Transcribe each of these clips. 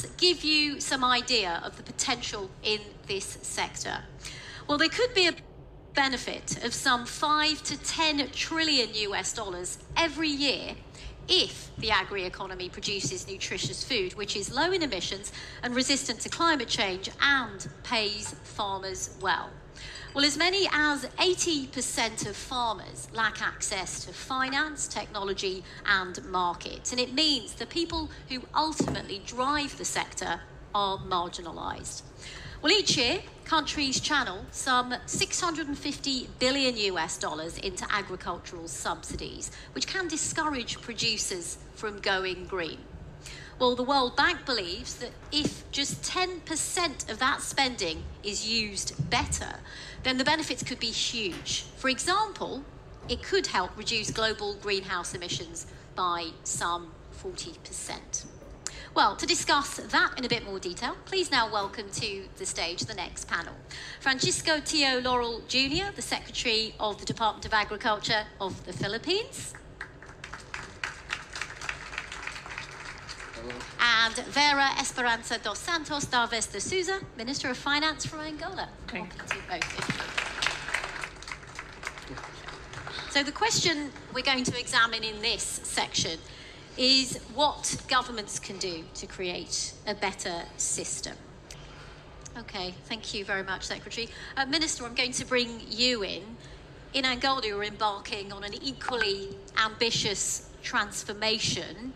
perhaps give you some idea of the potential in this sector? Well, there could be a benefit of some 5 to 10 trillion US dollars every year if the agri-economy produces nutritious food, which is low in emissions and resistant to climate change and pays farmers well. Well, as many as 80% of farmers lack access to finance, technology and markets, and it means the people who ultimately drive the sector are marginalised. Well, each year, countries channel some 650 billion US dollars into agricultural subsidies, which can discourage producers from going green. Well, the World Bank believes that if just 10% of that spending is used better, then the benefits could be huge. For example, it could help reduce global greenhouse emissions by some 40%. Well, to discuss that in a bit more detail, please now welcome to the stage the next panel. Francisco Tio Laurel Jr., the Secretary of the Department of Agriculture of the Philippines. Hello. And Vera Esperanza dos Santos Darves de Souza, Minister of Finance from Angola. Thank you. So the question we're going to examine in this section is what governments can do to create a better system. Okay, thank you very much, Secretary. Minister, I'm going to bring you in. In Angola, you're embarking on an equally ambitious transformation,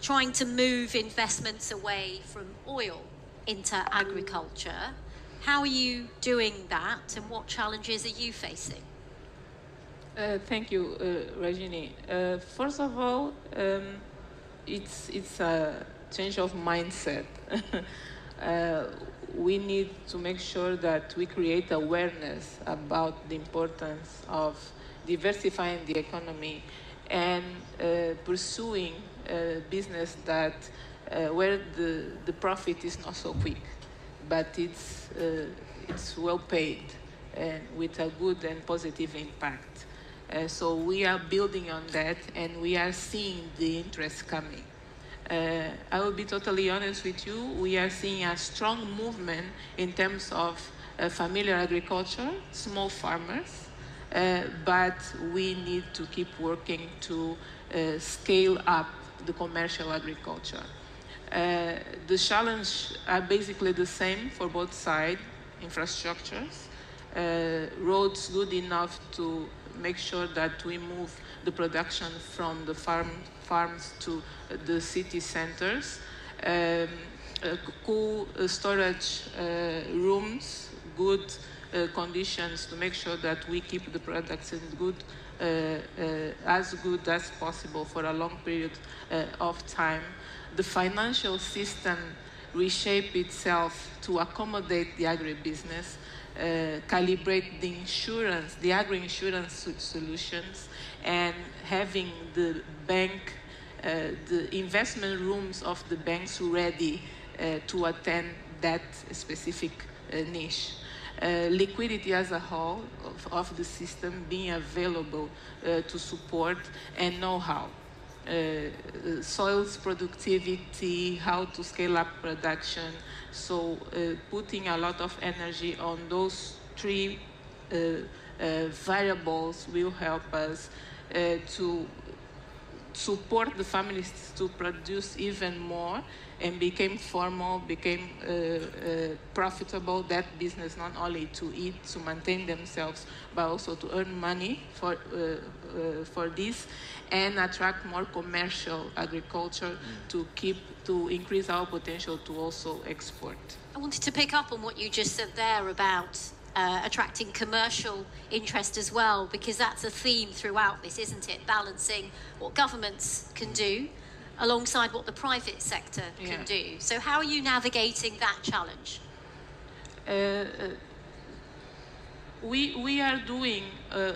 trying to move investments away from oil into agriculture. How are you doing that, and what challenges are you facing? Thank you, Regine. First of all, it's a change of mindset. We need to make sure that we create awareness about the importance of diversifying the economy and pursuing business that where the profit is not so quick, but it's well paid and with a good and positive impact. So we are building on that, and we are seeing the interest coming. I will be totally honest with you, we are seeing a strong movement in terms of familiar agriculture, small farmers, but we need to keep working to scale up the commercial agriculture. The challenges are basically the same for both sides, infrastructures, roads good enough to make sure that we move the production from the farms to the city centers, cool storage rooms, good conditions to make sure that we keep the products in as good as possible for a long period of time. The financial system reshape itself to accommodate the agribusiness, calibrate the insurance, the agri-insurance solutions, and having the bank, the investment rooms of the banks ready to attend that specific niche. Liquidity as a whole of the system being available to support, and know-how. Soils productivity, how to scale up production. So putting a lot of energy on those three variables will help us to support the families to produce even more and became formal, became profitable, that business, not only to eat, to maintain themselves, but also to earn money for this, and attract more commercial agriculture to increase our potential to also export. I wanted to pick up on what you just said there about attracting commercial interest as well, because that's a theme throughout this, isn't it? Balancing what governments can do alongside what the private sector can do. So how are you navigating that challenge? We are doing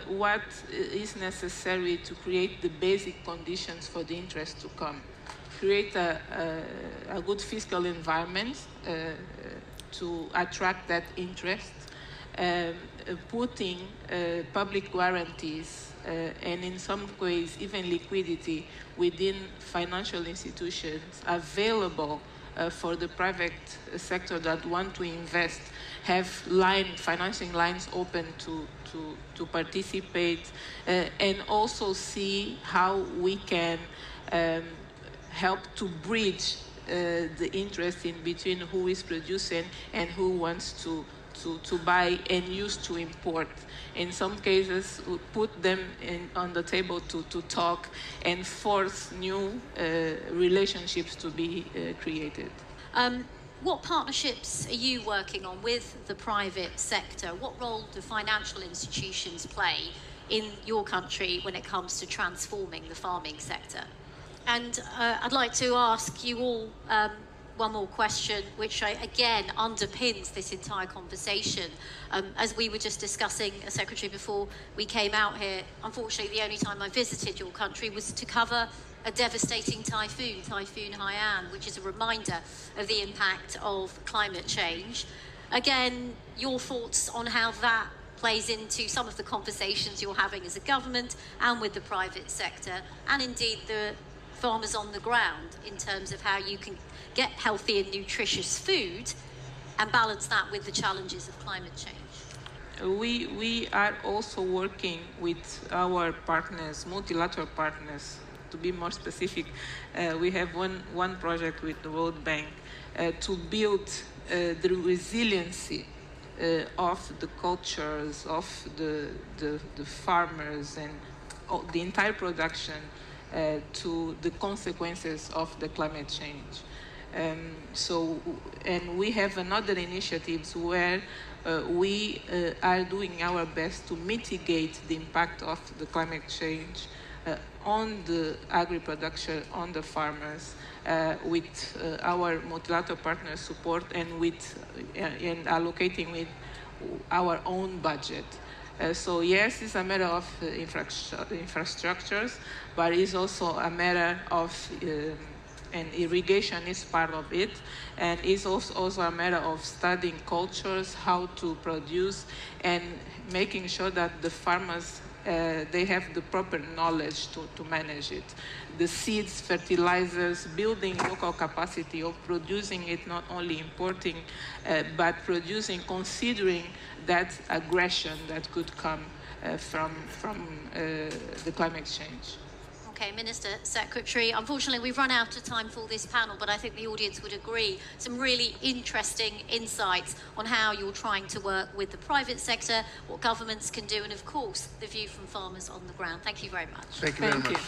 what is necessary to create the basic conditions for the interest to come. Create a good fiscal environment to attract that interest, putting public guarantees and in some ways even liquidity within financial institutions available for the private sector that want to invest, have financing lines open to participate, and also see how we can help to bridge the interest in between who is producing and who wants to buy and use to import. In some cases, we put them on the table to talk and force new relationships to be created. What partnerships are you working on with the private sector? What role do financial institutions play in your country when it comes to transforming the farming sector? And I'd like to ask you all one more question, which again underpins this entire conversation. As we were just discussing, Secretary, before we came out here, unfortunately the only time I visited your country was to cover a devastating typhoon, Typhoon Haiyan, which is a reminder of the impact of climate change. Again, your thoughts on how that plays into some of the conversations you're having as a government and with the private sector, and indeed the farmers on the ground, in terms of how you can get healthy and nutritious food and balance that with the challenges of climate change. We are also working with our partners, multilateral partners. To be more specific, we have one project with the World Bank to build the resiliency of the cultures, of the farmers and the entire production to the consequences of the climate change. And we have another initiatives where we are doing our best to mitigate the impact of the climate change on the agri-production, on the farmers, with our multilateral partner support and and allocating with our own budget. So yes, it's a matter of infrastructures, but it's also a matter of, and irrigation is part of it, and it's also a matter of studying cultures, how to produce, and making sure that the farmers they have the proper knowledge to manage it. The seeds, fertilizers, building local capacity of producing it, not only importing, but producing, considering that aggression that could come from the climate change. Okay, Minister, Secretary, unfortunately we've run out of time for this panel, but I think the audience would agree. Some really interesting insights on how you're trying to work with the private sector, what governments can do, and of course, the view from farmers on the ground. Thank you very much. Thank you very much.